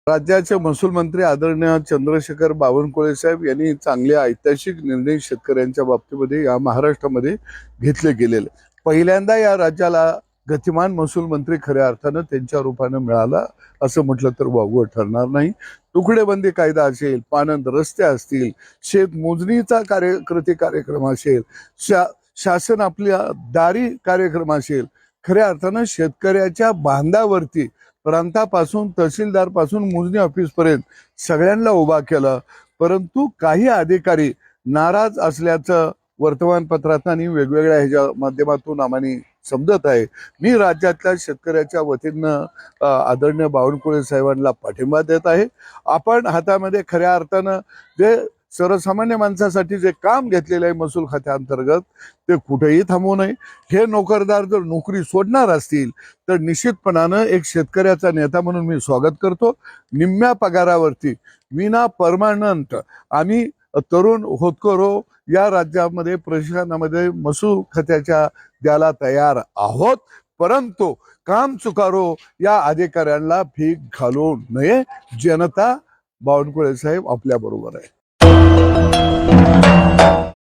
राज्याचे महसूल मंत्री आदरणीय चंद्रशेखर बावनकुळे साहेब यांनी चांगले ऐतिहासिक निर्णय शेतकऱ्यांच्या बाबतीमध्ये या महाराष्ट्रामध्ये घेतले गेलेले। पहिल्यांदा या राज्याला गतिमान महसूल मंत्री खऱ्या अर्थानं त्यांच्या रूपानं मिळाला असं म्हटलं तर वावगं ठरणार नाही। तुकडेबंदी कायदा असेल, पानंद रस्ते असतील, शेत मोजणीचा कृती कार्यक्रम असेल, शासन आपल्या दारी कार्यक्रम असेल, खऱ्या अर्थानं शेतकऱ्याच्या बांधावरती प्रांतापासून तहसीलदार पासून मोजणी ऑफिस पर्यंत सगळ्यांना उभा केलं। परंतु काही अधिकारी नाराज असल्याचं वर्तमानपत्रात आणि वेगवेगळ्या ह्याच्या माध्यमातून आम्हाला समजत आहे। मी राज्यातल्या शेतकऱ्याच्या वतीनं आदरणीय बावनकुळे साहेबांना पाठिंबा देत आहे। आपण हातामध्ये खऱ्या अर्थानं जे सर्वसामान्य माणसासाठी जे काम घेतलेलं आहे महसूल खात्याअंतर्गत ते कुठेही थांबवू नये। हे नोकरदार जर नोकरी सोडणार असतील तर निश्चितपणानं एक शेतकऱ्याचा नेता म्हणून मी स्वागत करतो। निम्म्या पगारावरती विना परमनंट आम्ही तरुण होतकरू या राज्यामध्ये प्रशासनामध्ये महसूल खात्याच्या द्यायला तयार आहोत। परंतु काम चुकारो या अधिकाऱ्यांना भीक घालू नये। जनता बावनकुळे साहेब आपल्या बरोबर आहे।